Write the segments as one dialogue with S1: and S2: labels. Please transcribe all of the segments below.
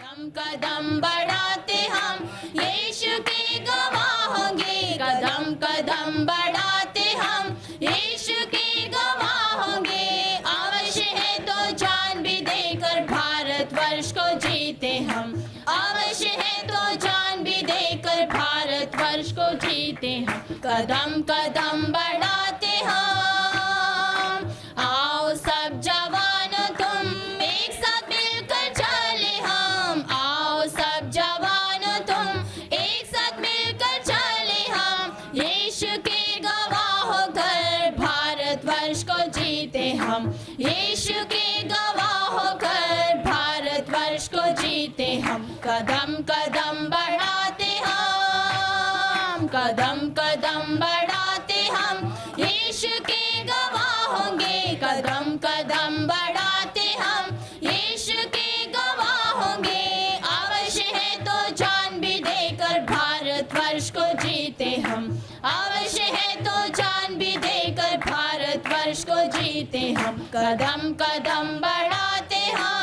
S1: कदम कदम बढ़ाते हम यीशु के गवाह होंगे। कदम कदम बढ़ाते हम यीशु के गवाह होंगे। अवश्य है तो जान भी देकर भारतवर्ष को जीते हम। अवश्य है तो जान भी देकर भारतवर्ष को जीते हम। कदम कदम बढ़ाते हम। आओ सब जवान तुम एक साथ मिलकर चले हम। आओ सब जवान तुम एक साथ मिलकर चले हम। यीशु के गवाह होकर भारतवर्ष को जीते हम। यीशु के गवाह होकर भारतवर्ष को जीते हम। कदम कदम बढ़ाते हम। कदम कदम बढ़ाते हम यीशु के गवाह होंगे। कदम कदम बढ़ाते हम यीशु के गवाह होंगे। अवश्य है तो जान भी देकर भारतवर्ष को जीते हम। अवश्य है तो जान भी देकर भारतवर्ष को जीते हम। कदम कदम बढ़ाते हम।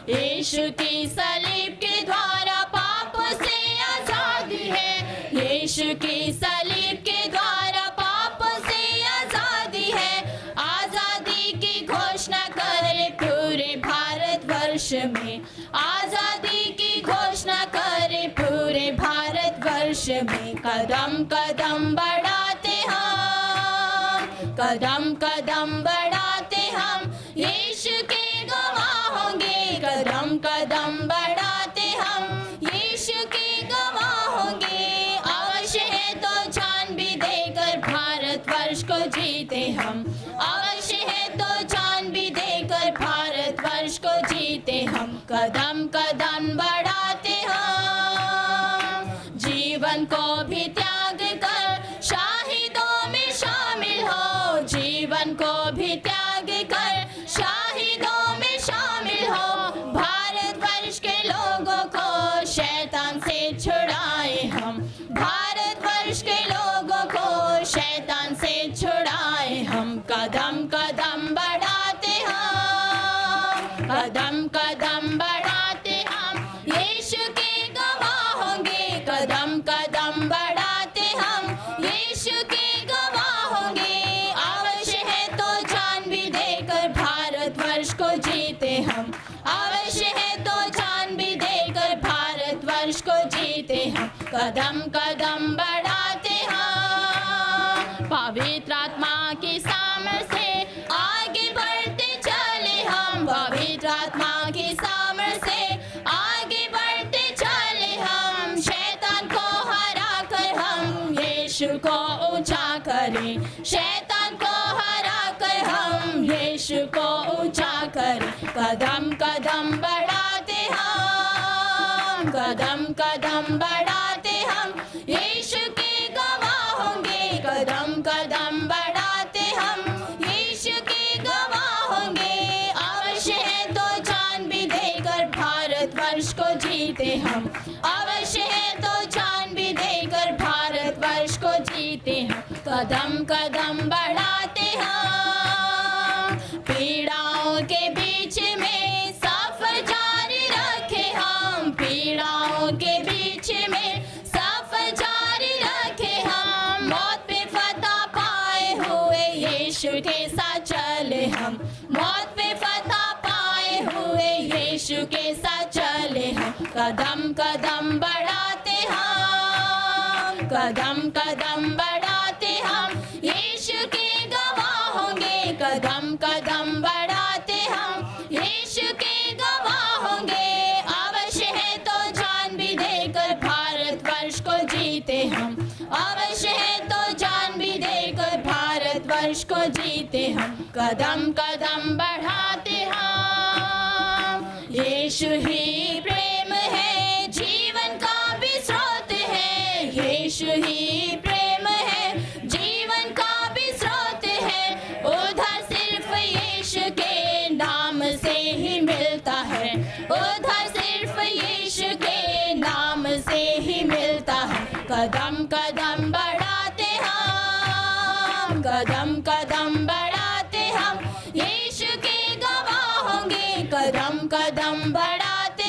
S1: यीशु की सलीब के द्वारा पाप से आजादी है। यीशु की सलीब के द्वारा पाप से आजादी है। आजादी की घोषणा करे पूरे भारतवर्ष में। आजादी की घोषणा करे पूरे भारतवर्ष में। कदम कदम बढ़ाते हम। कदम कदम बढ़ाते हम यीशु के गवाह होंगे। कदम कदम बढ़ाते हम यीशु के गवाह होंगे। अवश्य है तो जान भी देकर भारतवर्ष को जीते हम। अवश्य है तो जान भी देकर भारतवर्ष को जीते हम। कदम कदम बढ़ाते हम। जीवन को भी त्याग कर शाहिदों में शामिल हो। जीवन को भी त्याग कर शाहिदों में शामिल हो। भारतवर्ष के लोगों को शैतान से छुड़ाए हम। भारतवर्ष के लोगों को शैतान से छुड़ाए हम। कदम कदम बढ़ाते हम। कदम कदम बढ़ाते हम यीशु के गवाह होंगे। कदम कदम बढ़ाते हम यीशु के गवाह होंगे। अवश्य है तो जान भी देकर भारतवर्ष को जीते हम। अवश्य है तो जान भी देकर भारतवर्ष को जीते हम। कदम कदम बढ़ाते हम। पवित्र आत्मा की सामर्थ से आगे बढ़ते चले हम। पवित्र आत्मा की सामर्थ से आगे बढ़ते चले हम। शैतान को हरा कर हम यीशु को ऊंचा करें। शैतान को हरा कर हम यीशु को ऊंचा करें। कदम कदम बढ़ाते हम। कदम कदम बढ़ाते हम यीशु के गवाह होंगे। कदम कदम बढ़ाते हम यीशु के गवाह होंगे। अवश्य है तो जान भी देकर भारतवर्ष को जीते हम। अवश्य है तो जान भी देकर भारतवर्ष को जीते हम। कदम कदम बढ़ाते हम। पीड़ाओं के बीच में सफर जारी रखे हम। पीड़ाओं के बीच में सफर जारी रखे हम। मौत पे फतह पाए हुए यीशु के साथ चले हम। मौत पे फतह पाए हुए यीशु के साथ चले हम। कदम कदम बढ़ाते हम। कदम कदम बढ़ाते हम यीशु के गवाह होंगे। कदम कदम बढ़ाते हम यीशु के गवाह होंगे। अवश्य है तो जान भी देकर भारतवर्ष को जीते हम। अवश्य है तो जान भी देकर भारतवर्ष को जीते हम। कदम कदम बढ़ाते हम। यीशु ही प्रेम है जीवन का भी स्रोत है। यीशु ही प्रेम है जीवन का भी स्रोत है। उधर सिर्फ यीशु के नाम से ही मिलता है। उधर सिर्फ यीशु के नाम से ही मिलता है। कदम कदम बढ़ाते हम। कदम कदम बढ़ाते हम यीशु के गवाह होंगे। कदम कदम बढ़ाते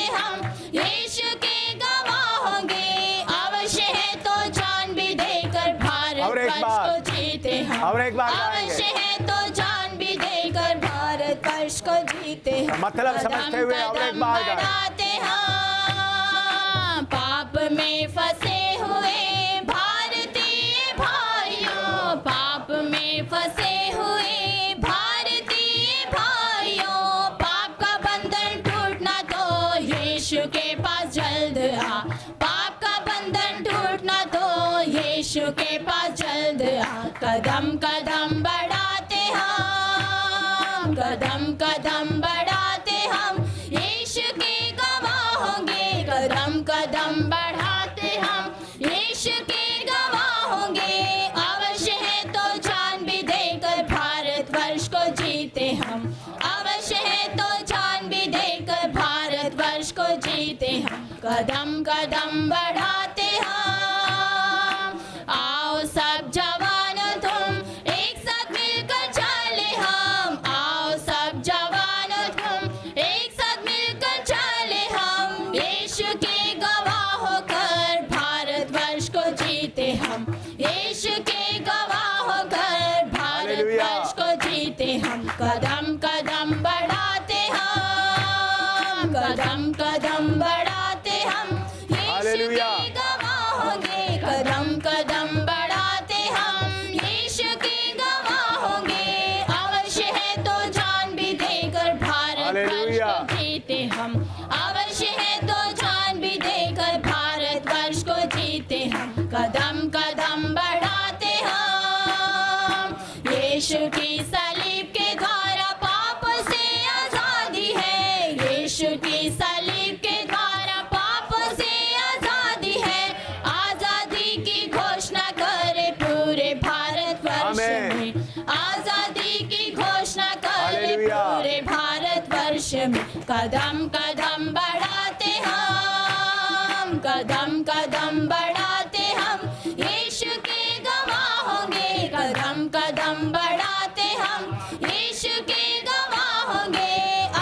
S1: हम
S2: और एक बार
S1: अवश्य है तो जान भी देकर भारत वर्ष को जीते हम
S2: मतलब समझते हुए और एक बार
S1: बढ़ाते हम पाप में फंसे हुए भारतीय भाइयों पाप में फंसे हुए भारतीय भाइयों पाप का बंधन टूटना तो यीशु के पास जल्द आ पाप का बंधन टूटना तो यीशु के पास जल्द आ कदम कदम बढ़ाते हम कदम कदम बढ़ाते हम यीशु के गवाह होंगे कदम कदम बढ़ाते हम यीशु के गवाह होंगे अवश्य है तो जान भी देकर भारत वर्ष को जीते हम अवश्य है तो जान भी देकर भारत वर्ष को जीते हम कदम कदम बढ़ाते हम आओ सब जवान तुम एक साथ मिलकर चले हम आओ सब जवान तुम एक साथ मिलकर चले हम यीशु के गवाह होकर भारत वर्ष को जीते हम यीशु के गवाह होकर भारत वर्ष को जीते हम कदम कदम बढ़ाते हम कदम कदम बढ़ाते हम यीशु के गवाह होंगे कदम कदम बढ़ाते हम यीशु के गवाह होंगे अवश्य है तो जान भी देकर भारत वर्ष को जीते हम अवश्य है तो जान भी देकर भारत वर्ष को जीते हम कदम कदम बढ़ाते हम यीशु की सलीब के द्वारा पाप से आजादी है यीशु की सलीब के द्वारा पाप से आजादी है आजादी की घोषणा करे पूरे भारत वर्ष में आजादी की घोषणा करे पूरे भारत वर्ष में कदम कदम बढ़ाते हम कदम कदम बढ़ाते हम यीशु के गवाह होंगे कदम कदम बढ़ाते हम यीशु के गवाह होंगे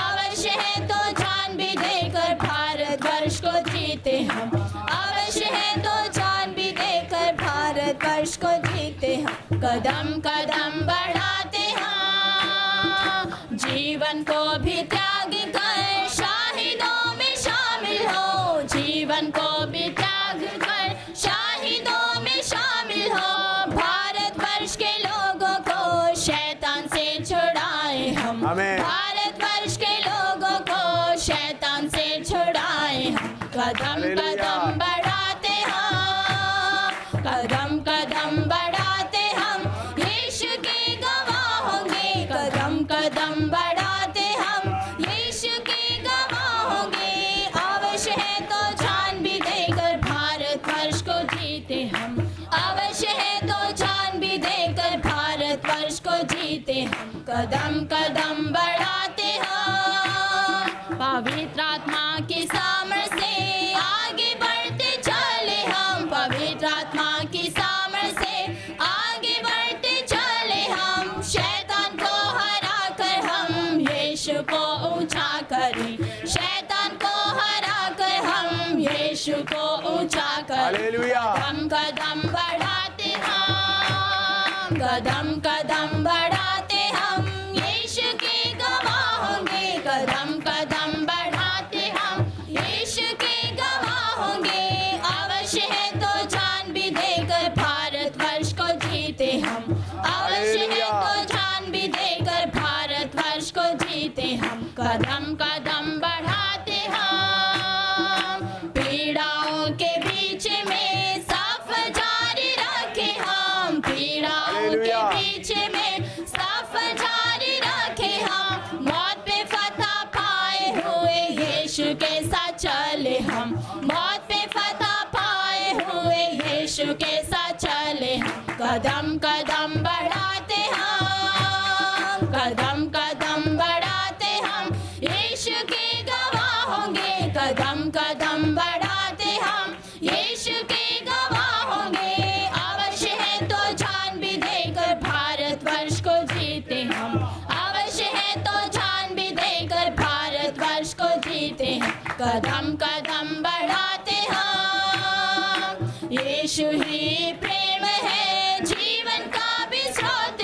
S1: अवश्य है तो जान भी देकर भारत वर्ष को जीते हम अवश्य है तो जान भी देकर भारत वर्ष को जीते हम कदम कदम बढ़ाते हम जीवन को भी त्याग कर शाहिदों में शामिल हो जीवन को भी त्याग कर शाहिदों में शामिल हो भारत वर्ष के लोगों को शैतान से छुड़ाए हम भारत वर्ष के लोगों को शैतान से छुड़ाए हम कदम कदम बढ़ाते हम कदम कदम बढ़ाते हम यीशु के गवाह होंगे कदम कदम बढ़ाते हम यीशु के गवाह होंगे अवश्य है तो जान भी देकर भारत वर्ष को जीते हम अवश्य है तो जान भी देकर भारत वर्ष को जीते हम कदम कदम बढ़ाते हम पवित्र आत्मा की सामर्थ से आगे बढ़ते चले हम पवित्र आत्मा की सामर्थ से आगे बढ़ते चले हम शैतान को हरा कर हम यीशु को ऊंचा करें शैतान को हरा कर हम यीशु को ऊंचा करें कदम कदम बढ़ाते हम कदम कदम बढ़ाते हम यीशु के गवाह होंगे कदम कदम बढ़ाते हम यीशु के गवाह होंगे अवश्य है तो जान भी देकर भारत वर्ष को जीते हम अवश्य है तो जान भी देकर भारत वर्ष को जीते हम कदम कदम बढ़ाते हम पीड़ाओं के बीच में सफर जारी रखे हम पीड़ाओं के बीच में सफर जारी रखे हम मौत पे फतह पाए हुए यीशु के साथ चले हम मौत पे फतह पाए हुए यीशु के साथ चले हम कदम कदम बढ़ाते हम कदम कदम बढ़ाते हम यीशु के गवाह होंगे कदम कदम बढ़ाते हम यीशु के गवाह होंगे अवश्य है तो जान भी देकर भारत वर्ष को जीते हम अवश्य है तो जान भी देकर भारत वर्ष को जीते हैं कदम कदम बढ़ाते हम यीशु ही प्रेम है जीवन का भी स्रोत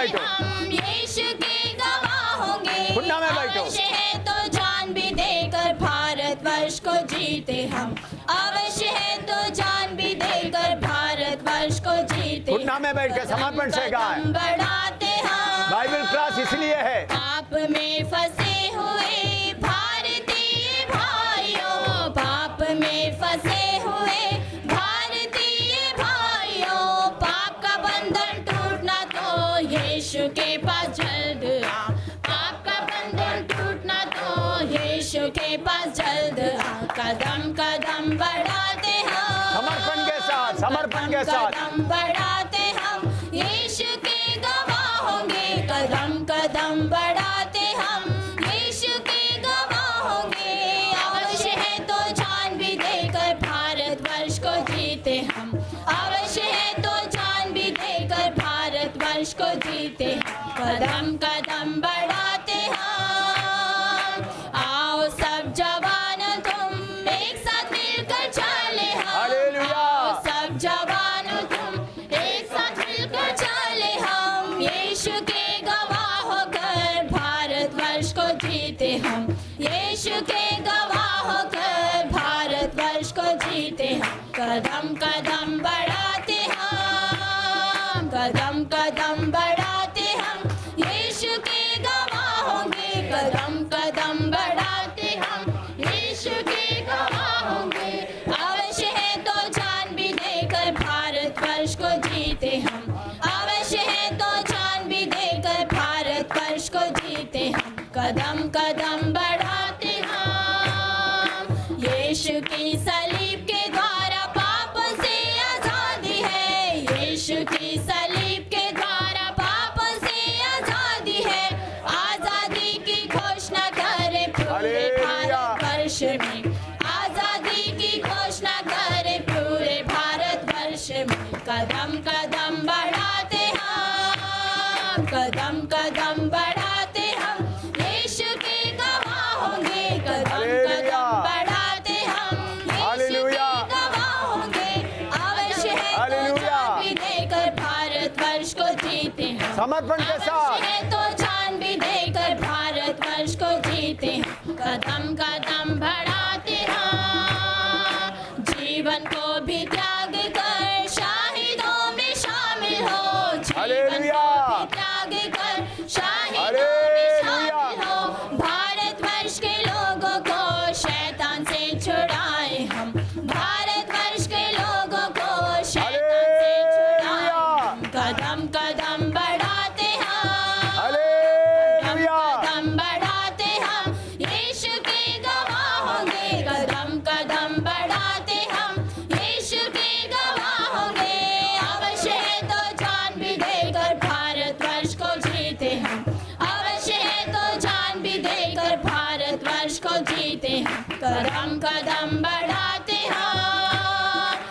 S2: बैठो।
S1: हम यीशु के गवाह होंगे।
S2: घुटना में बैठो।
S1: अवश्य है तो जान भी देकर भारतवर्ष को जीते हम। अवश्य है तो जान भी देकर भारतवर्ष को जीते।
S2: घुटना में बैठ के समर्पण से गाएं।
S1: कदम बढ़ाते हम।
S2: बाइबल क्लास इसलिए है।
S1: पाप में फंसे हुए भारतीय भाइयों, पाप में फंसे हुए भारतीय भाइयों, पाप का बंधन टूटना तो यीशु के पास जल्द आ। पाप का बंधन टूटना तो यीशु के पास जल्द आ। कदम कदम बढ़ाते हम।
S2: समर्पण के साथ, समर्पण के साथ।
S1: कदम बढ़ाते हम, यीशु के गवाह होंगे। कदम कदम बढ़ाते हम, यीशु के गवाह होंगे। अवश्य है तो जान भी देकर भारतवर्ष को जीते हम। अवश्य है तो जान भी देकर भारतवर्ष को जीते हम। कदम कदम बढ़ाते हम। आओ सब जवान तुम एक साथ मिलकर चले हम।
S2: हालेलुया।
S1: आओ सब जवान तुम एक साथ मिलकर चले हम। यीशु के गवाह होकर भारतवर्ष को जीते हम। यीशु के गवाह होकर भारतवर्ष को जीते हम। कदम कदम बढ़ाते हम। कदम कदम बढ़ाते हम, यीशु के गवाह होंगे। कदम कदम बढ़ाते हम, यीशु के गवाह होंगे। अवश्य है तो जान भी देकर भारतवर्ष को जीते हम। अवश्य है तो जान भी देकर भारतवर्ष को जीते हम। कदम कदम बढ़ाते हम। यीशु की सलीब के द्वारा पापों से आजादी है। यीशु की सलीब के द्वारा पापों से आजादी है। आजादी की घोषणा करे पूरे
S2: हालेलुया।
S1: भारतवर्ष में। आजादी की घोषणा करे पूरे भारतवर्ष में। कदम कदम बढ़ाते हम। कदम कदम बढ़ाते हम, यीशु के गवाह होंगे। कदम
S2: हालेलुया।
S1: कदम बढ़ाते हम, यीशु
S2: हालेलुया।
S1: के गवाह होंगे। अवश्य है तो
S2: हालेलुया।
S1: जान भी देकर भारतवर्ष को जीते हम।
S2: समर्पण के साथ।
S1: अवश्य है तो जान भी देकर भारतवर्ष को जीते हम। कदम कदम बढ़ाते हम। जीवन को भी त्याग कर शहीदों में शामिल हो। जीवन
S2: हालेलुया।
S1: को भी त्याग कर शहीदों में शामिल हो। भारतवर्ष के लोगों को शैतान से छुड़ाए हम। भारतवर्ष के लोगों को शैतान से छुड़ाए हम। कदम कदम बढ़ाते हम।
S2: हालेलुया।
S1: कदम बढ़ाते हम, यीशु के गवाह होंगे। कदम कदम बढ़ाते हम, यीशु के गवाह होंगे। अवश्य है तो जान भी देकर भारतवर्ष को जीते हम। अवश्य है तो जान भी देकर भारतवर्ष को जीते हम। कदम कदम बढ़ाते हम।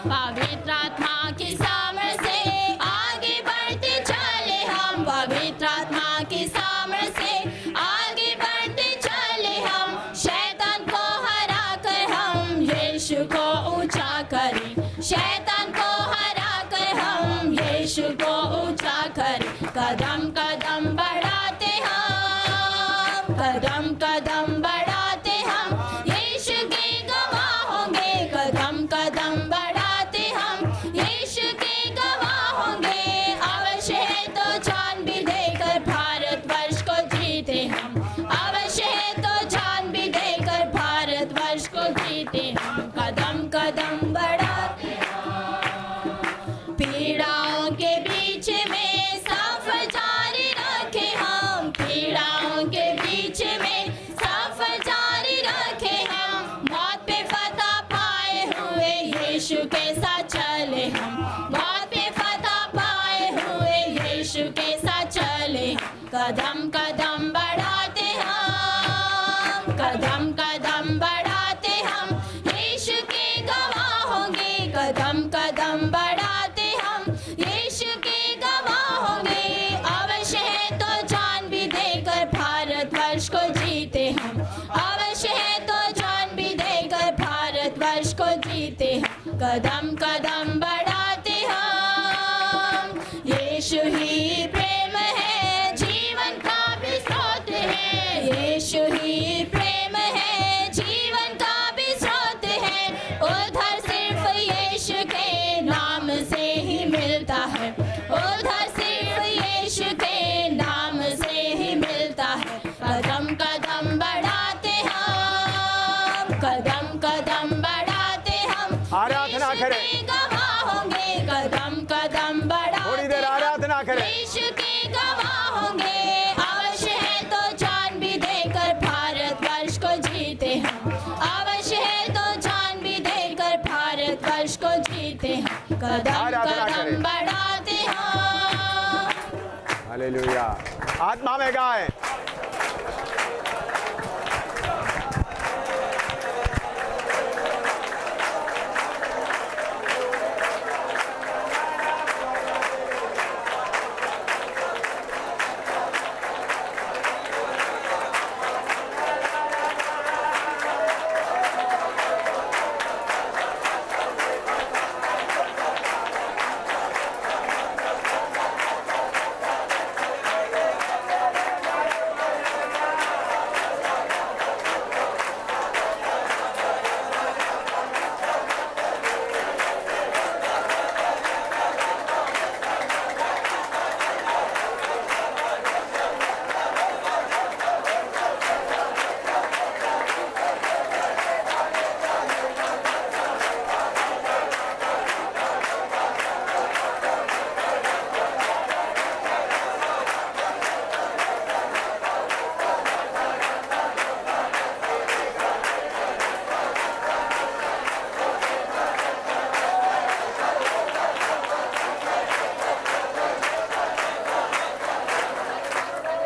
S1: पवित्र आत्मा की सामर्थ से आगे बढ़ते चले हम। पवित्र आत्मा की सामर्थ से आगे बढ़ते चले हम। शैतान को हरा कर हम यीशु को ऊंचा करें। शैतान को हरा कर हम यीशु को ऊंचा करें। कदम कदम बढ़ाते हम। कदम कदम बढ़ाते हम, यीशु के गवाह होंगे। कदम कदम बढ़ाते हम, यीशु के गवाह होंगे। अवश्य है तो जान भी देकर भारतवर्ष को जीते हम। अवश्य है तो जान भी देकर भारतवर्ष को जीते हम। कदम कदम बढ़ाते हम। पीड़ाओं के बीच में सफर जारी रखे हम। पीड़ाओं के बीच में सफर जारी रखे हम। मौत पे फतह पाए हुए यीशु के साथ चले हम। मौत पे फतह पाए हुए यीशु के साथ चले हम। कदम कदम बढ़ाते हम। कदम कदम बढ़ाते हम, यीशु के गवाह होंगे। कदम कदम बढ़ाते हम, यीशु के गवाह होंगे। अवश्य है तो जान भी देकर भारतवर्ष को जीते हम। अवश्य है तो जान भी देकर भारतवर्ष को जीते हम। कदम कदम बढ़ाते हम। यीशु ही प्रेम है। कदम
S2: आराधना
S1: कदम
S2: करें।
S1: बढ़ाते हम।
S2: हालेलुया। आत्मा में गाएं।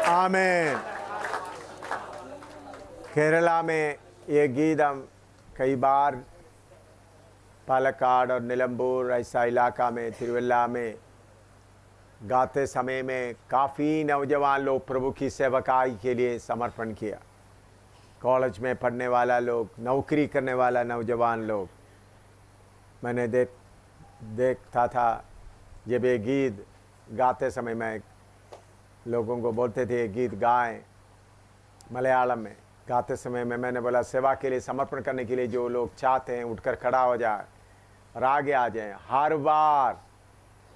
S2: आमीन। केरला में ये गीत हम कई बार पालक्काड और निलंबूर ऐसा इलाका में तिरुवल्ला में गाते समय में काफ़ी नौजवान लोग प्रभु की सेवकाई के लिए समर्पण किया। कॉलेज में पढ़ने वाला लोग, नौकरी करने वाला नौजवान लोग, मैंने देखता था जब ये गीत गाते समय में लोगों को बोलते थे ये गीत गाएं मलयालम में। गाते समय में मैंने बोला सेवा के लिए समर्पण करने के लिए जो लोग चाहते हैं उठकर खड़ा हो जाए और आगे आ जाएं। हर बार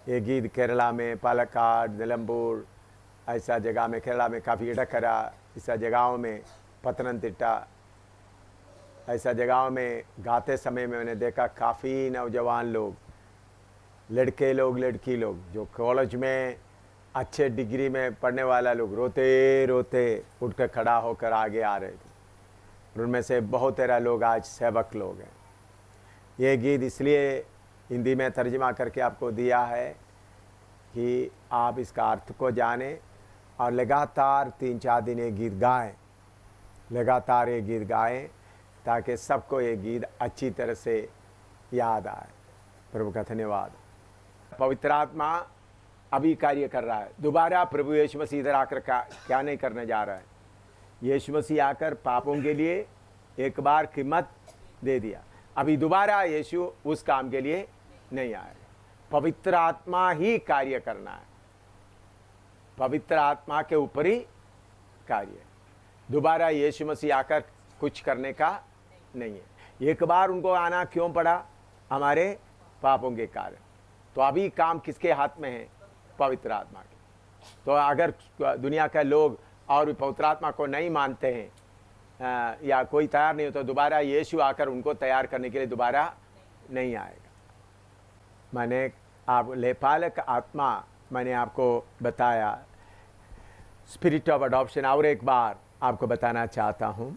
S2: ये गीत केरला में पालक्काड, निलंबूर ऐसा जगह में, केरला में काफ़ी इडक्करा ऐसा जगहों में, पतनंतिट्टा ऐसा जगहों में गाते समय में मैंने देखा काफ़ी नौजवान लोग, लड़के लोग, लड़की लोग जो कॉलेज में अच्छे डिग्री में पढ़ने वाला लोग रोते रोते उठकर खड़ा होकर आगे आ रहे थे। उनमें से बहुत सारे लोग आज सेवक लोग हैं। ये गीत इसलिए हिंदी में तर्जुमा करके आपको दिया है कि आप इसका अर्थ को जानें और लगातार 3-4 दिन ये गीत गाएं, लगातार ये गीत गाएं ताकि सबको ये गीत अच्छी तरह से याद आए। प्रभु का धन्यवाद। पवित्र आत्मा अभी कार्य कर रहा है। दोबारा प्रभु यीशु मसीह इधर आकर क्या नहीं करने जा रहा है। यीशु मसीह आकर पापों के लिए एक बार कीमत दे दिया। अभी दोबारा यीशु उस काम के लिए नहीं आएगा। पवित्र आत्मा ही कार्य करना है, पवित्र आत्मा के ऊपर ही कार्य। दोबारा यीशु मसीह आकर कुछ करने का नहीं है। एक बार उनको आना क्यों पड़ा? हमारे पापों के कारण। तो अभी काम किसके हाथ में है? पवित्र आत्मा के। तो अगर दुनिया के लोग और भी पवित्र आत्मा को नहीं मानते हैं या कोई तैयार नहीं हो तो दोबारा यीशु आकर उनको तैयार करने के लिए दोबारा नहीं आएगा। मैंने आप लेपालक आत्मा मैंने आपको बताया, स्पिरिट ऑफ अडॉप्शन। और एक बार आपको बताना चाहता हूँ,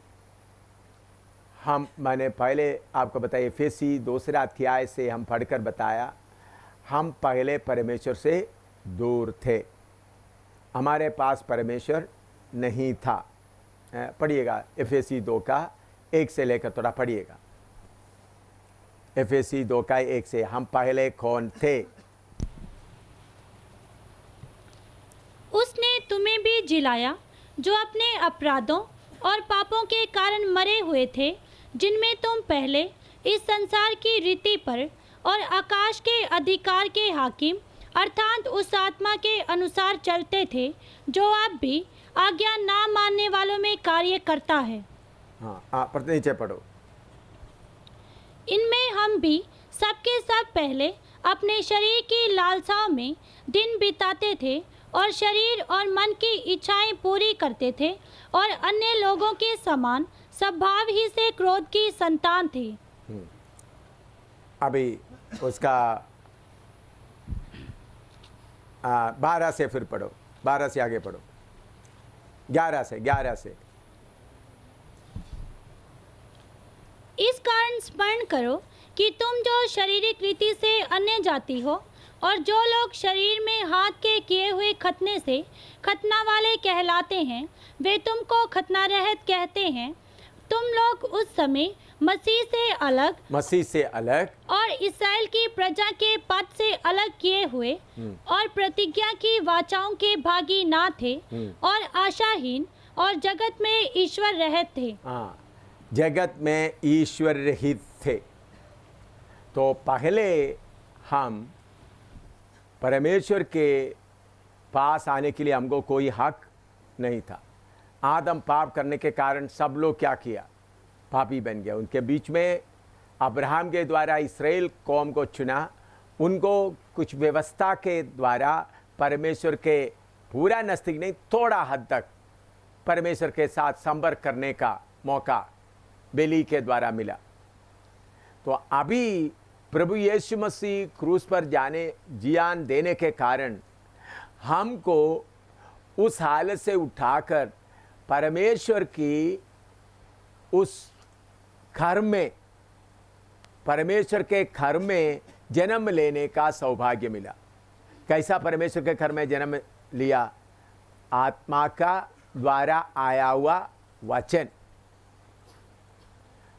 S2: मैंने पहले आपको बताया एफेसी 2 अध्याय से हम पढ़कर बताया, हम पहले परमेश्वर से दूर थे, हमारे पास परमेश्वर नहीं था। पढ़िएगा एफेसी 2:1 से लेकर थोड़ा पढ़िएगा। एफेसी 2:1 से, हम पहले कौन थे?
S3: उसने तुम्हें भी जिलाया जो अपने अपराधों और पापों के कारण मरे हुए थे, जिनमें तुम पहले इस संसार की रीति पर और आकाश के अधिकार के हाकिम अर्थात उस आत्मा के अनुसार चलते थे जो आप भी आज्ञा ना मानने वालों में कार्य करता है।
S2: हाँ, नीचे पढ़ो।
S3: इनमें हम भी सबके सब पहले अपने शरीर की लालसाओं में दिन बिताते थे और शरीर और मन की इच्छाएं पूरी करते थे और अन्य लोगों के समान स्वभाव ही से क्रोध की संतान थे।
S2: अभी उसका 12 से फिर पढ़ो, 12 से आगे पढ़ो, 11 से।
S3: इस कारण स्मरण करो कि तुम जो शारीरिक रीति से अन्य जाति हो और जो लोग शरीर में हाथ के किए हुए खतना से खतना वाले कहलाते हैं, वे तुमको खतना रहित कहते हैं। तुम लोग उस समय मसीह से अलग और इस्राएल की प्रजा के पद से अलग किए हुए और प्रतिज्ञा की वाचाओं के भागी ना थे और आशाहीन और जगत में ईश्वर रहित थे।
S2: जगत में ईश्वर रहित थे। तो पहले हम परमेश्वर के पास आने के लिए हमको कोई हक नहीं था। आदम पाप करने के कारण सब लोग क्या किया? पापी बन गया। उनके बीच में अब्राहम के द्वारा इस्राएल कौम को चुना। उनको कुछ व्यवस्था के द्वारा परमेश्वर के पूरा नज़दीक नहीं, थोड़ा हद तक परमेश्वर के साथ संपर्क करने का मौका बलि के द्वारा मिला। तो अभी प्रभु यीशु मसीह क्रूस पर जान देने के कारण हमको उस हालत से उठाकर परमेश्वर की उस घर में, परमेश्वर के घर में जन्म लेने का सौभाग्य मिला। कैसा परमेश्वर के घर में जन्म लिया? आत्मा का द्वारा आया हुआ वचन,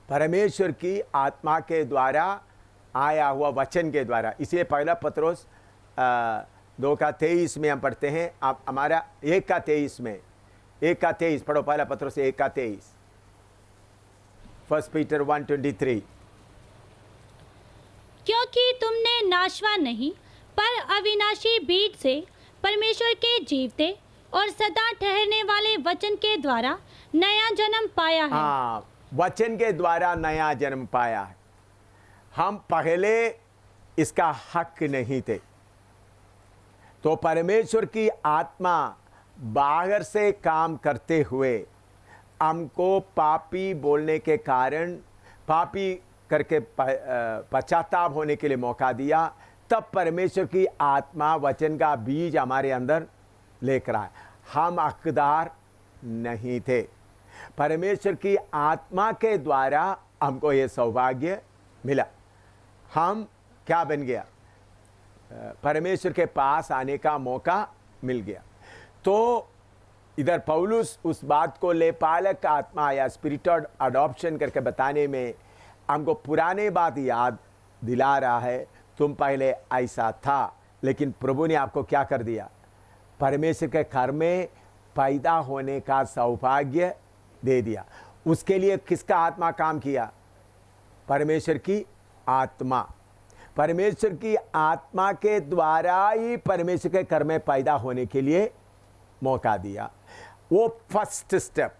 S2: परमेश्वर की आत्मा के द्वारा आया हुआ वचन के द्वारा। इसलिए पहला पत्रोस 2:23 में हम पढ़ते हैं। आप हमारा 1:23 में 1:23 पढ़ो। पहला पत्रोस 1:23, 1 पीटर 1:23।
S3: क्योंकि तुमने नाशवान नहीं पर अविनाशी बीज से परमेश्वर के जीवते और सदा ठहरने वाले वचन के द्वारा नया जन्म पाया है।
S2: हाँ, वचन के द्वारा नया जन्म पाया है। हम पहले इसका हक नहीं थे। तो परमेश्वर की आत्मा बाहर से काम करते हुए हमको पापी बोलने के कारण, पापी करके पश्चाताप होने के लिए मौका दिया। तब परमेश्वर की आत्मा वचन का बीज हमारे अंदर लेकर आए। हम हकदार नहीं थे। परमेश्वर की आत्मा के द्वारा हमको ये सौभाग्य मिला। हम क्या बन गया? परमेश्वर के पास आने का मौका मिल गया। तो इधर पौलुस उस बात को ले पालक आत्मा या स्पिरिट ऑफ अडॉप्शन करके बताने में हमको पुराने बात याद दिला रहा है। तुम पहले ऐसा था, लेकिन प्रभु ने आपको क्या कर दिया? परमेश्वर के घर में पैदा होने का सौभाग्य दे दिया। उसके लिए किसका आत्मा काम किया? परमेश्वर की आत्मा। परमेश्वर की आत्मा के द्वारा ही परमेश्वर के घर में पैदा होने के लिए मौका दिया। वो फर्स्ट स्टेप।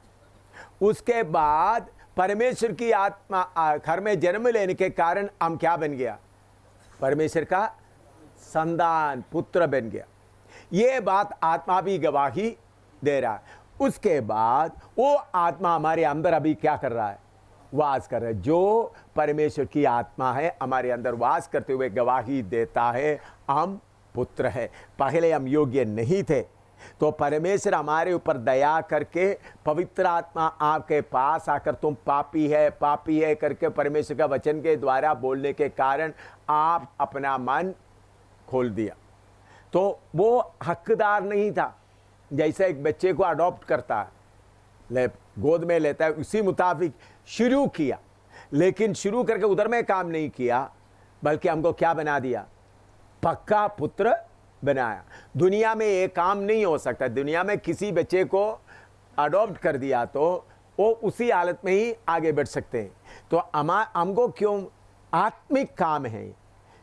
S2: उसके बाद परमेश्वर की आत्मा घर में जन्म लेने के कारण हम क्या बन गया? परमेश्वर का संतान, पुत्र बन गया। ये बात आत्मा भी गवाही दे रहा है। उसके बाद वो आत्मा हमारे अंदर अभी क्या कर रहा है? वास कर रहा है। जो परमेश्वर की आत्मा है हमारे अंदर वास करते हुए गवाही देता है, हम पुत्र है। पहले हम योग्य नहीं थे, तो परमेश्वर हमारे ऊपर दया करके पवित्र आत्मा आपके पास आकर तुम पापी है करके परमेश्वर का वचन के द्वारा बोलने के कारण आप अपना मन खोल दिया। तो वो हकदार नहीं था। जैसे एक बच्चे को अडॉप्ट करता है, गोद में लेता है, उसी मुताबिक शुरू किया, लेकिन शुरू करके उधर में काम नहीं किया, बल्कि हमको क्या बना दिया? पक्का पुत्र बनाया। दुनिया में ये काम नहीं हो सकता। दुनिया में किसी बच्चे को अडॉप्ट कर दिया तो वो उसी हालत में ही आगे बढ़ सकते हैं। तो हमको क्यों? आत्मिक काम है,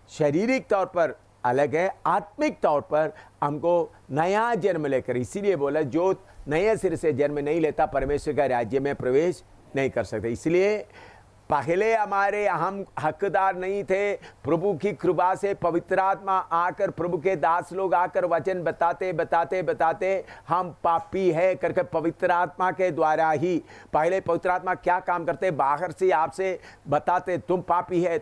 S2: शारीरिक तौर पर अलग है, आत्मिक तौर पर हमको नया जन्म लेकर, इसीलिए बोला जो नए सिरे से जन्म नहीं लेता परमेश्वर का राज्य में प्रवेश नहीं कर सकते। इसलिए पहले हम हकदार नहीं थे। प्रभु की कृपा से पवित्र आत्मा आकर, प्रभु के दास लोग आकर वचन बताते हम पापी है करके पवित्र आत्मा के द्वारा ही, पहले पवित्र आत्मा क्या काम करते? बाहर से आपसे बताते तुम पापी है।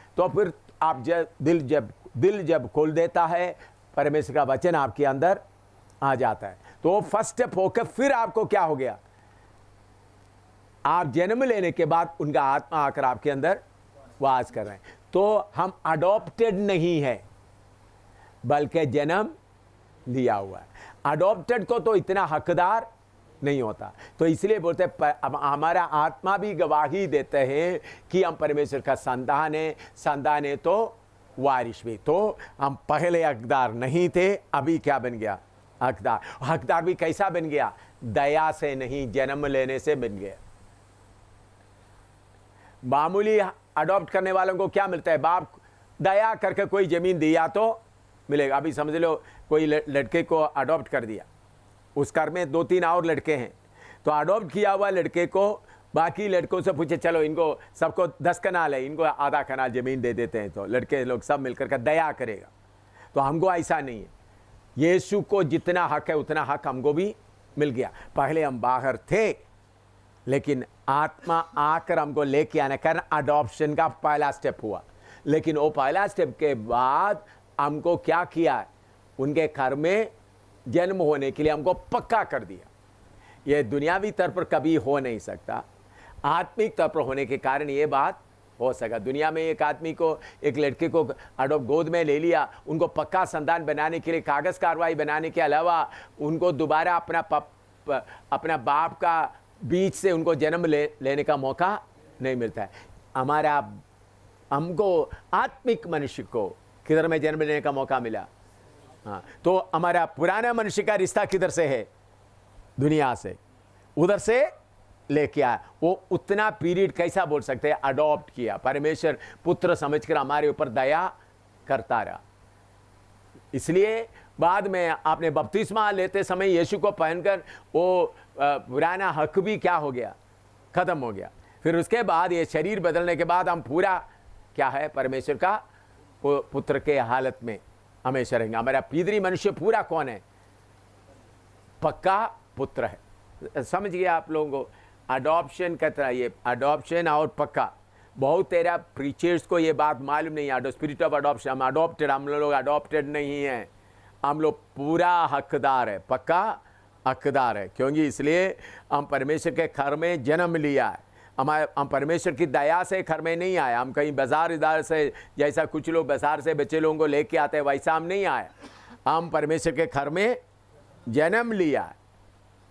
S2: तो फिर आप दिल जब खोल देता है, परमेश्वर का वचन आपके अंदर आ जाता है। तो फर्स्ट स्टेप होकर फिर आपको क्या हो गया? आप जन्म लेने के बाद उनका आत्मा आकर आपके अंदर वास कर रहे हैं। तो हम अडॉप्टेड नहीं है बल्कि जन्म लिया हुआ है। अडॉप्टेड को तो इतना हकदार नहीं होता, तो इसलिए बोलते अब हमारा आत्मा भी गवाही देते हैं कि हम परमेश्वर का संतान है। संतान है तो वारिश भी। तो हम पहले हकदार नहीं थे, अभी क्या बन गया? हकदार। हकदार भी कैसा बन गया? दया से नहीं, जन्म लेने से बन गया। मामूली अडॉप्ट करने वालों को क्या मिलता है? बाप दया करके कोई जमीन दिया तो मिलेगा। अभी समझ लो कोई लड़के को अडॉप्ट कर दिया, उस घर में 2-3 और लड़के हैं, तो अडॉप्ट किया हुआ लड़के को बाकी लड़कों से पूछे चलो इनको सबको 10 कनाल है, इनको आधा कनाल जमीन दे देते हैं, तो लड़के लोग सब मिलकर के दया करेगा। तो हमको ऐसा नहीं है। यीशु को जितना हक है उतना हक हमको भी मिल गया। पहले हम बाहर थे, लेकिन आत्मा आकर हमको लेके आने कारण अडॉप्शन का पहला स्टेप हुआ। लेकिन वो पहला स्टेप के बाद हमको क्या किया? उनके घर में जन्म होने के लिए हमको पक्का कर दिया। ये दुनियावी तौर पर कभी हो नहीं सकता, आत्मिक तौर पर होने के कारण ये बात हो सका। दुनिया में एक आदमी को, एक लड़के को अडॉप्ट गोद में ले लिया, उनको पक्का संतान बनाने के लिए कागज कार्रवाई बनाने के अलावा उनको दोबारा अपना बाप का बीच से उनको जन्म लेने का मौका नहीं मिलता है। हमको आत्मिक मनुष्य को किधर में जन्म लेने का मौका मिला? हाँ, तो हमारा पुराना मनुष्य का रिश्ता किधर से है? दुनिया से, उधर से लेके आया। वो उतना पीरियड कैसा बोल सकते हैं? अडॉप्ट किया। परमेश्वर पुत्र समझकर हमारे ऊपर दया करता रहा। इसलिए बाद में आपने बपतिस्मा लेते समय यीशु को पहनकर वो पुराना हक भी क्या हो गया? खत्म हो गया। फिर उसके बाद ये शरीर बदलने के बाद हम पूरा क्या है? परमेश्वर का पुत्र के हालत में हमेशा रहेंगे। हमारा पितरी मनुष्य पूरा कौन है? पक्का पुत्र है। समझ गए आप लोगों को? अडॉप्शन का तरह ये अडॉप्शन और पक्का, बहुत तेरा प्रीचर्स को ये बात मालूम नहीं है। स्पिरिट ऑफ अडॉप्शन, हम अडॉप्टेड, हम लोग अडॉप्टेड नहीं हैं, हम लोग पूरा हकदार है, पक्का हकदार है। क्योंकि इसलिए हम परमेश्वर के घर में जन्म लिया है। हम परमेश्वर की दया से घर में नहीं आए। हम कहीं बाजार इधर से, जैसा कुछ लोग बाजार से बच्चे लोगों को लेके आते हैं, वैसा हम नहीं आए। हम परमेश्वर के घर में जन्म लिया है,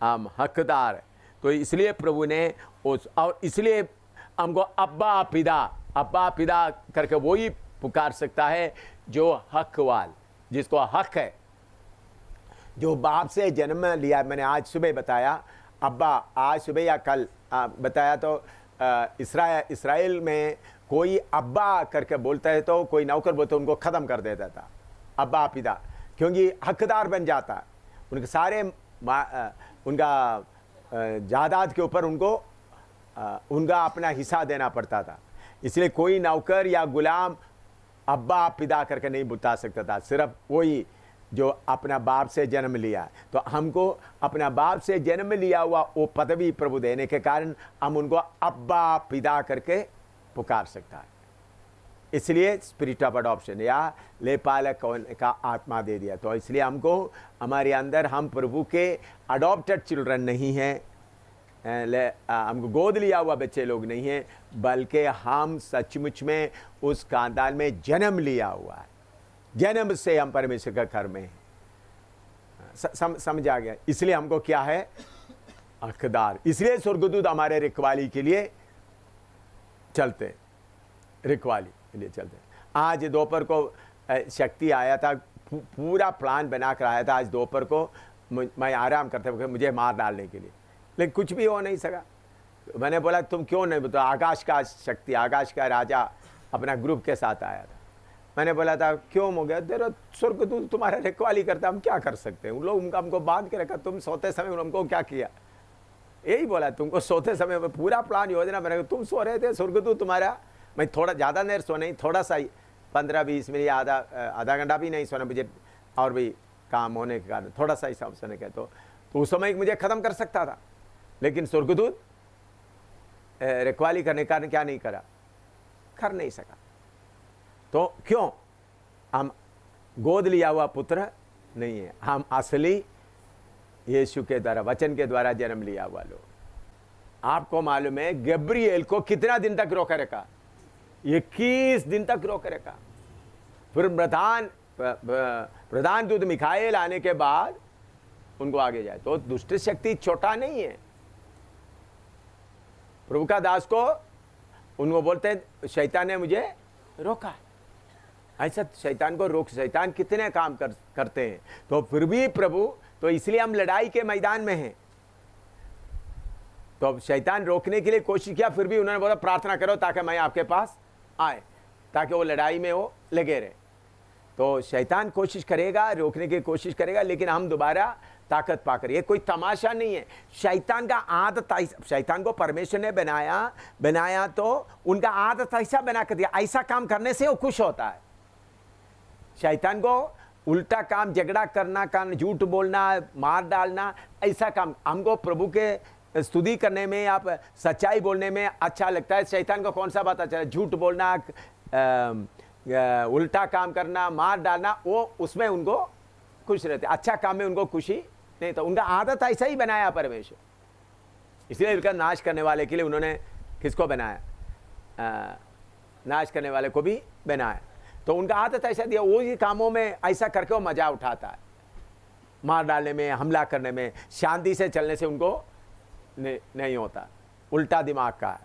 S2: हम हकदार है। तो इसलिए प्रभु ने और इसलिए हमको अब्बा पिता करके वही पुकार सकता है जो हकवाल, जिसको हक है, जो बाप से जन्म लिया। मैंने आज सुबह बताया, अब्बा आज सुबह या कल बताया, तो इस्राएल में कोई अब्बा करके बोलता है तो कोई नौकर बोलते उनको ख़त्म कर देता था, अब्बा पिता, क्योंकि हकदार बन जाता। उनके सारे उनका जायदाद के ऊपर उनको उनका अपना हिस्सा देना पड़ता था। इसलिए कोई नौकर या गुलाम अब्बा पिता करके नहीं बुला सकता था, सिर्फ वही जो अपना बाप से जन्म लिया। तो हमको अपना बाप से जन्म लिया हुआ वो पदवी प्रभु देने के कारण हम उनको अब्बा पिता करके पुकार सकता है। इसलिए स्पिरिट ऑफ अडॉप्शन या लेपालक का आत्मा दे दिया। तो इसलिए हमको हमारे अंदर, हम प्रभु के अडॉप्टेड चिल्ड्रन नहीं हैं, हमको गोद लिया हुआ बच्चे लोग नहीं हैं, बल्कि हम सचमुच में उस खानदान में जन्म लिया हुआ है। जन्म से हम परमेश्वर का घर में हैं। समझ आ गया? इसलिए हमको क्या है? हकदार। इसलिए स्वर्गदूत हमारे रखवाली के लिए चलते, रखवाली के लिए चलते। आज दोपहर को शक्ति आया था, पूरा प्लान बनाकर आया था आज दोपहर को, मैं आराम करते हुए मुझे मार डालने के लिए, लेकिन कुछ भी हो नहीं सका। मैंने बोला तुम क्यों नहीं बता? आकाश का शक्ति, आकाश का राजा अपना ग्रुप के साथ आया था। मैंने बोला था क्यों हो गया? तेरा स्वर्गदूत तुम्हारा रखवाली करता, हम क्या कर सकते हैं? उन लोग हमको बांध के रखा, तुम सोते समय हमको क्या किया? यही बोला, तुमको सोते समय में पूरा प्लान योजना बना, तुम सो रहे थे, स्वर्गदूत तुम्हारा, मैं थोड़ा ज़्यादा देर सो नहीं, थोड़ा सा ही 15-20 मिनट या आधा घंटा भी नहीं सोना, मुझे और भी काम होने के कारण थोड़ा सा ही सोने का, तो उस समय मुझे ख़त्म कर सकता था। लेकिन स्वर्गदूत रखवाली करने के कारण क्या नहीं करा? कर नहीं सका। तो क्यों? हम गोद लिया हुआ पुत्र नहीं है, हम असली यीशु के द्वारा, वचन के द्वारा जन्म लिया हुआ लोग। आपको मालूम है गब्रिएल को कितना दिन तक रोका रखा? 21 दिन तक रोक रखा। फिर प्रधान दूत मिखाएल आने के बाद उनको आगे जाए। तो दुष्ट शक्ति छोटा नहीं है। प्रभु का दास को उनको बोलते हैं शैतान ने मुझे रोका। ऐसा शैतान को रोक, शैतान कितने काम करते हैं। तो फिर भी प्रभु, तो इसलिए हम लड़ाई के मैदान में हैं। तो शैतान रोकने के लिए कोशिश किया, फिर भी उन्होंने बोला प्रार्थना करो ताकि मैं आपके पास आए, ताकि वो लड़ाई में वो लगे रहे। तो शैतान कोशिश करेगा, रोकने की कोशिश करेगा, लेकिन हम दोबारा ताकत पाकर। ये कोई तमाशा नहीं है। शैतान का आदत, शैतान को परमेश्वर ने बनाया तो उनका आदत ऐसा बना कर दिया, ऐसा काम करने से वो खुश होता है। शैतान को उल्टा काम, झगड़ा करना, झूठ बोलना, मार डालना, ऐसा काम हमको प्रभु के स्तुति करने में, आप सच्चाई बोलने में अच्छा लगता है। शैतान को कौन सा बात अच्छा है? झूठ बोलना, उल्टा काम करना, मार डालना, वो उसमें उनको खुश रहते। अच्छा काम में उनको खुशी नहीं। तो उनका आदत ऐसा ही बनाया परमेश्वर, इसलिए उनका नाश करने वाले के लिए उन्होंने किसको बनाया? नाश करने वाले को भी बनाया। तो उनका आदत ऐसा दिया, वो ही कामों में ऐसा करके वो मजा उठाता है। मार डालने में, हमला करने में, शांति से चलने से उनको नहीं होता, उल्टा दिमाग का है।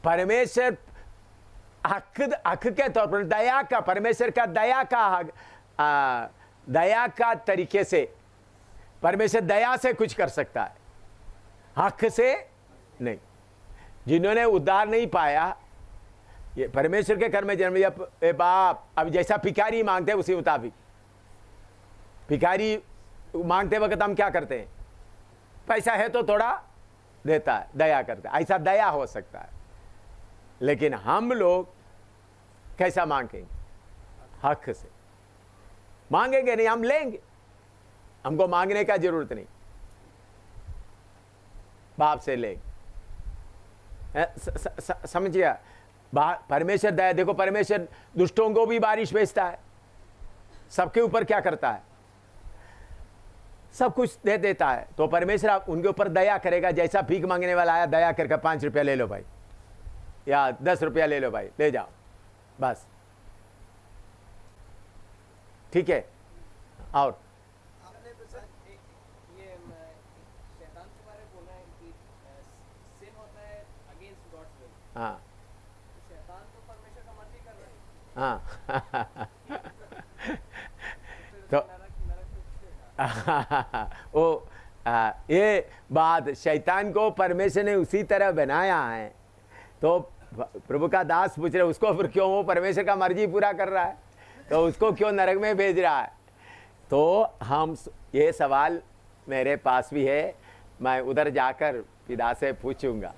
S2: परमेश्वर हक के तौर पर दया का, परमेश्वर का दया का तरीके से परमेश्वर दया से कुछ कर सकता है, हक से नहीं। जिन्होंने उद्धार नहीं पाया, ये परमेश्वर के घर में जन्म लिया, बाप अब जैसा भिखारी मांगते हैं उसी मुताबिक। भिखारी मांगते वक्त हम क्या करते हैं? पैसा है तो थोड़ा देता है, दया करता है, ऐसा दया हो सकता है। लेकिन हम लोग कैसा मांगेंगे? हक से मांगेंगे नहीं, हम लेंगे। हमको मांगने का जरूरत नहीं, बाप से लेंगे। समझिए, परमेश्वर दया। देखो परमेश्वर दुष्टों को भी बारिश भेजता है, सबके ऊपर क्या करता है? सब कुछ दे देता है। तो परमेश्वर आप उनके ऊपर दया करेगा। जैसा भीख मांगने वाला आया, दया करके 5 रुपया ले लो भाई, या 10 रुपया ले लो भाई, ले जाओ बस, ठीक है। और
S4: आपने तो सर ये शैतान के बारे में बोला है कि सिन होता है अगेंस्ट गॉड्स विल।
S2: हाँ,
S4: शैतान तो परमेश्वर का मर्जी कर रहा है।
S2: हाँ
S4: तो
S2: वो ये बात, शैतान को परमेश्वर ने उसी तरह बनाया है। तो प्रभु का दास पूछ रहे उसको फिर क्यों वो परमेश्वर का मर्जी पूरा कर रहा है, तो उसको क्यों नरक में भेज रहा है? तो हम, ये सवाल मेरे पास भी है, मैं उधर जाकर पिता से पूछूंगा।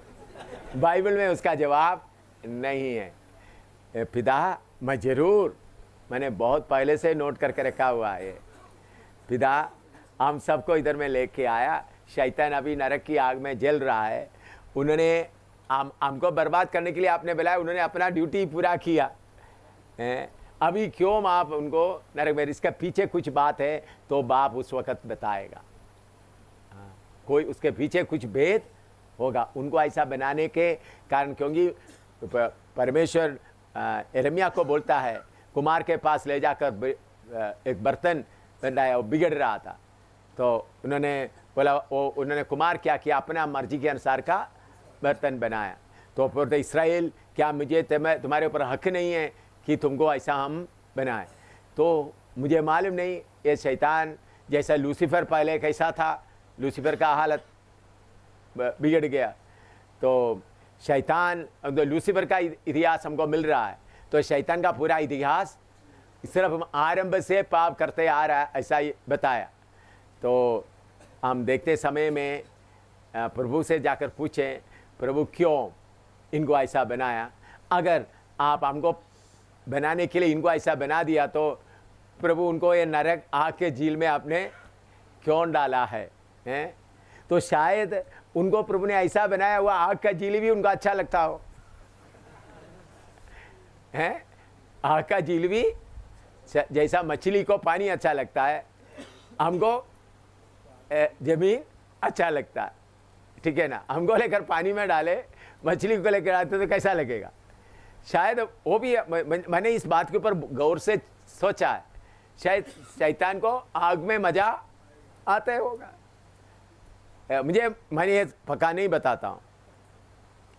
S2: बाइबल में उसका जवाब नहीं है। पिता, मैं जरूर, मैंने बहुत पहले से नोट करके रखा हुआ है। पिता हम सबको इधर में लेके आया, शैतान अभी नरक की आग में जल रहा है। उन्होंने हमको बर्बाद करने के लिए आपने बुलाया, उन्होंने अपना ड्यूटी पूरा किया। अभी क्यों आप उनको नरक में? इसके पीछे कुछ बात है तो बाप उस वक्त बताएगा। कोई उसके पीछे कुछ भेद होगा उनको ऐसा बनाने के कारण। क्योंकि परमेश्वर यिर्मयाह को बोलता है, कुमार के पास ले जाकर एक बर्तन बनाया, वो बिगड़ रहा था। तो उन्होंने बोला, उन्होंने कुमार क्या किया? अपना मर्जी के अनुसार का बर्तन बनाया। तो बोलते, इस्राएल क्या मुझे तुम्हारे ऊपर हक नहीं है कि तुमको ऐसा हम बनाए? तो मुझे मालूम नहीं, ये शैतान जैसा लूसीफर पहले कैसा था, लूसीफर का हालत बिगड़ गया। तो शैतान, तो लूसीफर का इतिहास हमको मिल रहा है। तो शैतान का पूरा इतिहास सिर्फ आरंभ से पाप करते आ रहा है, ऐसा ही बताया। तो हम देखते समय में प्रभु से जाकर पूछें, प्रभु क्यों इनको ऐसा बनाया? अगर आप हमको बनाने के लिए इनको ऐसा बना दिया, तो प्रभु उनको ये नरक आग के झील में आपने क्यों डाला है, हैं? तो शायद उनको प्रभु ने ऐसा बनाया हुआ आग का झील भी उनको अच्छा लगता हो, हैं? आग का झील भी जैसा मछली को पानी अच्छा लगता है, हमको जमीन अच्छा लगता है, ठीक है ना, हमको लेकर पानी में डाले, मछली को लेकर आते तो कैसा लगेगा? शायद वो भी, मैंने इस बात के ऊपर गौर से सोचा है, शायद शैतान को आग में मजा आता होगा। मैं ये पक्का नहीं बताता हूँ,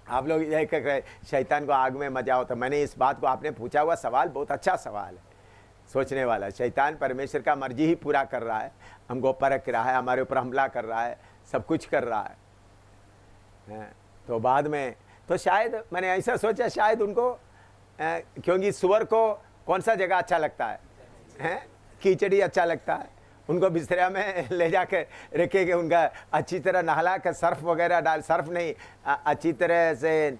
S2: आप लोग यही कह रहे शैतान को आग में मजा होता। मैंने इस बात को, आपने पूछा हुआ सवाल बहुत अच्छा सवाल है, सोचने वाला। शैतान परमेश्वर का मर्जी ही पूरा कर रहा है, हमको परख रहा है, हमारे ऊपर हमला कर रहा है, सब कुछ कर रहा है। तो बाद में तो शायद मैंने ऐसा सोचा, शायद उनको क्योंकि सुअर को कौन सा जगह अच्छा लगता है? कीचड़ी अच्छा लगता है, उनको बिस्तरा में ले जाकर रखे के उनका अच्छी तरह नहला कर सर्फ वगैरह डाल, सर्फ नहीं, अच्छी तरह से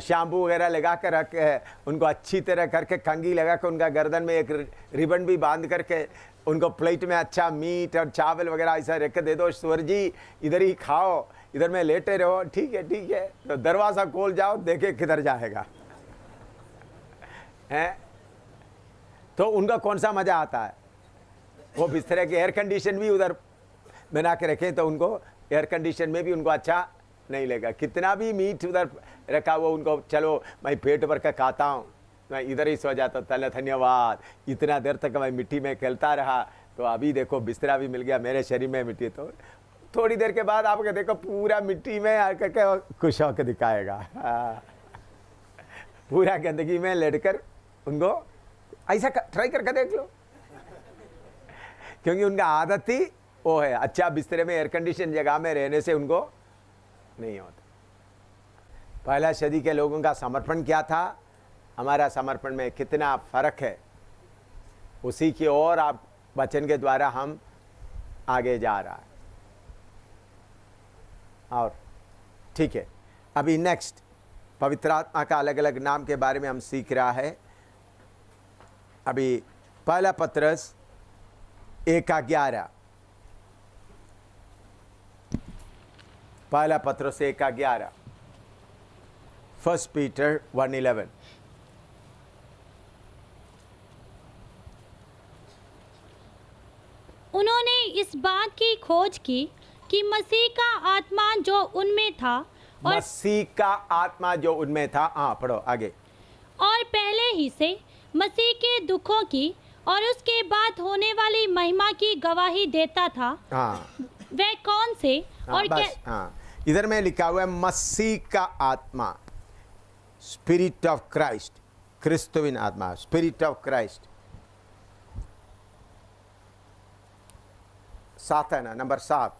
S2: शैम्पू वगैरह लगा कर रख के उनको अच्छी तरह करके कंघी लगा कर उनका गर्दन में एक रिबन भी बांध करके उनको प्लेट में अच्छा मीट और चावल वगैरह ऐसा रख के दे दो, सुअर जी इधर ही खाओ, इधर में लेटे रहो, ठीक है ठीक है। तो दरवाज़ा खोल जाओ, देखे किधर जाएगा हैं? तो उनका कौन सा मज़ा आता है? वो बिस्तरे के एयर कंडीशन भी उधर बना के रखें तो उनको एयर कंडीशन में भी उनको अच्छा नहीं लगेगा। कितना भी मीट उधर रखा हुआ उनको, चलो मैं पेट भर कर खाता हूँ, मैं इधर ही सो जाता हूँ, तले धन्यवाद, इतना देर तक मैं मिट्टी में खेलता रहा, तो अभी देखो बिस्तरा भी मिल गया, मेरे शरीर में मिट्टी। तो थोड़ी देर के बाद आपको देखो पूरा मिट्टी में आकर के खुश होकर दिखाएगा, पूरा गंदगी में लेटकर उनको ऐसा ट्राई करके देख लो, क्योंकि उनका आदत ही वो है, अच्छा बिस्तरे में एयर कंडीशन जगह में रहने से उनको नहीं होता। पहला सदी के लोगों का समर्पण क्या था, हमारा समर्पण में कितना फर्क है, उसी की ओर आप वचन के द्वारा हम आगे जा रहा है। और ठीक है, अभी नेक्स्ट पवित्र आत्मा का अलग अलग नाम के बारे में हम सीख रहा है। अभी पहला पत्रस 1:11, पहला पत्रस 1:11, 1 पीटर 1:11।
S3: उन्होंने इस बात की खोज की कि मसीह का आत्मा जो उनमें था, और
S2: मसीह का आत्मा जो उनमें था, हाँ पढ़ो आगे।
S3: और पहले ही से मसीह के दुखों की और उसके बाद होने वाली महिमा की गवाही देता था।
S2: हाँ,
S3: वह कौन से
S2: हाँ,
S3: और
S2: बस, हाँ, इधर में लिखा हुआ है मसीह का आत्मा, स्पिरिट ऑफ क्राइस्ट, क्रिस्तुविन आत्मा, स्पिरिट ऑफ क्राइस्ट। 7 है ना, नंबर 7,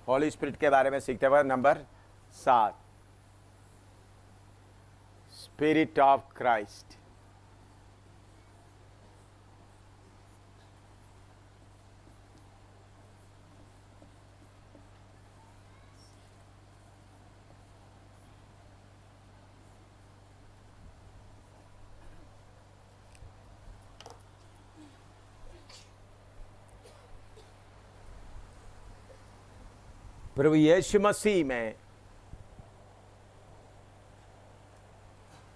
S2: होली स्पिरिट के बारे में सीखते हुए नंबर 7, स्पिरिट ऑफ क्राइस्ट। प्रभु यीशु मसीह में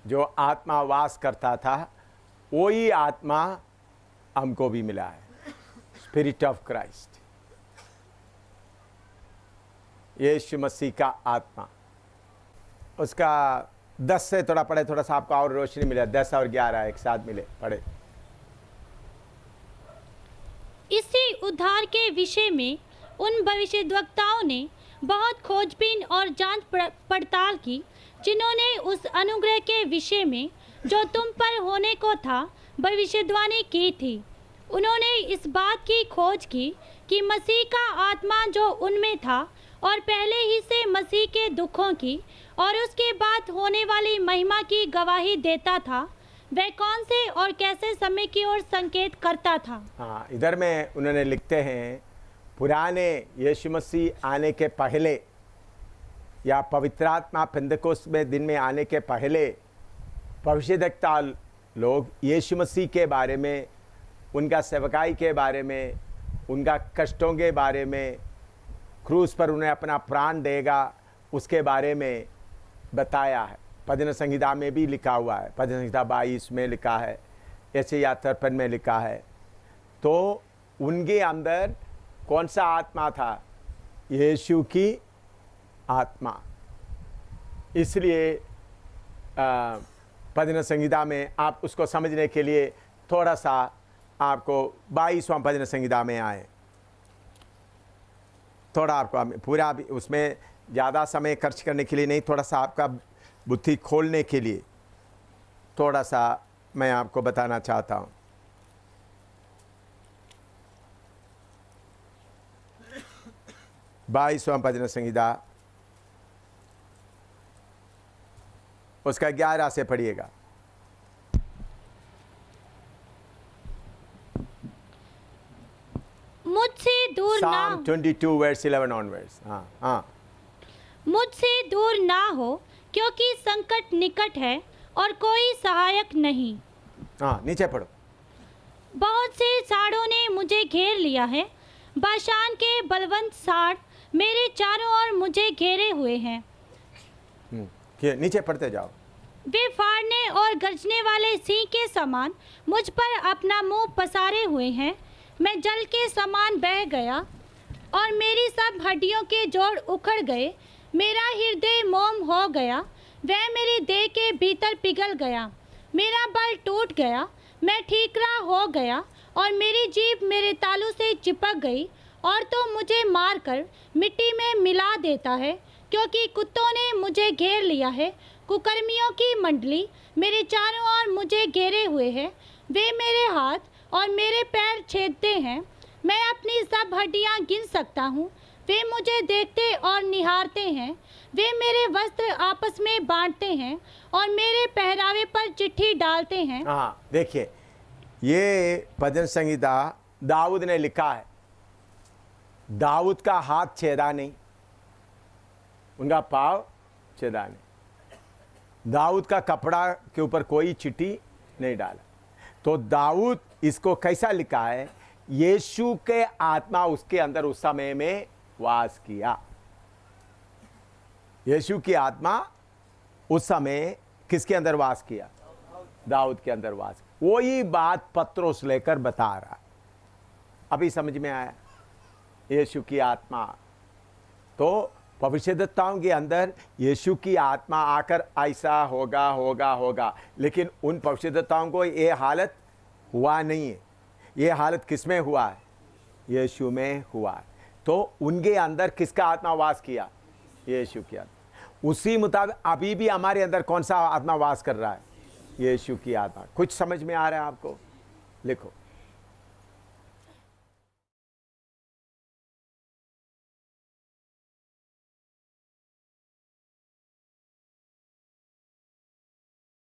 S2: जो आत्मा वास करता था, वही आत्मा हमको भी मिला है, स्पिरिट ऑफ क्राइस्ट, यीशु मसीह का आत्मा। उसका 10 से थोड़ा पढ़े, थोड़ा सा आपको और रोशनी मिले। 10 और 11 एक साथ मिले, पढ़े।
S3: इसी उद्धार के विषय में उन भविष्यद्वक्ताओं ने बहुत खोजबीन और जांच पड़ताल की, जिन्होंने उस अनुग्रह के विषय में जो तुम पर होने को था भविष्यवाणी की थी। उन्होंने इस बात की खोज की कि मसीह का आत्मा जो उनमें था और पहले ही से मसीह के दुखों की और उसके बाद होने वाली महिमा की गवाही देता था, वह कौन से और कैसे समय की ओर संकेत करता था।
S2: हाँ, इधर में उन्होंने लिखते हैं, पुराने यीशु मसीह आने के पहले या पवित्र आत्मा पेंतकोस्त में दिन में आने के पहले भविष्यद्वक्ता लोग यीशु मसीह के बारे में, उनका सेवकाई के बारे में, उनका कष्टों के बारे में, क्रूस पर उन्हें अपना प्राण देगा उसके बारे में बताया है। भजन संहिता में भी लिखा हुआ है, भजन संहिता 22 में लिखा है, यशायाह 53 में लिखा है। तो उनके अंदर कौन सा आत्मा था? यीशु की आत्मा। इसलिए भजन संहिता में आप उसको समझने के लिए थोड़ा सा आपको 22वां भजन संहिता में आए, थोड़ा आपको पूरा उसमें ज़्यादा समय खर्च करने के लिए नहीं, थोड़ा सा आपका बुद्धि खोलने के लिए थोड़ा सा मैं आपको बताना चाहता हूँ। बाईसवां भजन संहिता उसका 11 से पढ़िएगा।
S3: मुझसे दूर ना
S2: Psalm 22 verse 11 onwards। हाँ हाँ,
S3: मुझसे दूर ना हो, क्योंकि संकट निकट है और कोई सहायक नहीं।
S2: हाँ नीचे पढ़ो।
S3: बहुत से साड़ों ने मुझे घेर लिया है, बाशान के बलवंत साड़ मेरे चारों ओर मुझे घेरे हुए हैं।
S2: नीचे पढ़ते जाओ।
S3: वे फाड़ने और गरजने वाले सिंह के समान मुझ पर अपना मुंह पसारे हुए हैं। मैं जल के समान बह गया और मेरी सब हड्डियों के जोड़ उखड़ गए। मेरा हृदय मोम हो गया, वह मेरी देह के भीतर पिघल गया। मेरा बल टूट गया, मैं ठीकरा हो गया और मेरी जीभ मेरे तालू से चिपक गई। और तो मुझे मारकर मिट्टी में मिला देता है, क्योंकि कुत्तों ने मुझे घेर लिया है। कुकर्मियों की मंडली मेरे चारों ओर मुझे घेरे हुए है। वे मेरे हाथ और मेरे पैर छेदते हैं। मैं अपनी सब हड्डियां गिन सकता हूँ। वे मुझे देखते और निहारते हैं। वे मेरे वस्त्र आपस में बांटते हैं और मेरे पहरावे पर चिट्ठी डालते हैं।
S2: हाँ देखिए, ये भजन संहिता दाऊद ने लिखा है। दाऊद का हाथ छेदा नहीं, उनका पाँव छेदा नहीं, दाऊद का कपड़ा के ऊपर कोई चिट्ठी नहीं डाला। तो दाऊद इसको कैसा लिखा है? यीशु के आत्मा उसके अंदर उस समय में वास किया। यीशु की आत्मा उस समय किसके अंदर वास किया? दाऊद के अंदर वास किया। वही बात पत्रोस लेकर बता रहा। अभी समझ में आया? यीशु की आत्मा, तो भविष्यद्वक्ताओं के अंदर यीशु की आत्मा आकर ऐसा होगा होगा होगा, लेकिन उन भविष्यद्वक्ताओं को ये हालत हुआ नहीं है। ये हालत किस में हुआ है? यीशु में हुआ है। तो उनके अंदर किसका आत्मा वास किया? यीशु की आत्मा। उसी मुताबिक अभी भी हमारे अंदर कौन सा आत्मा वास कर रहा है? यीशु की आत्मा। कुछ समझ में आ रहा है आपको? लिखो।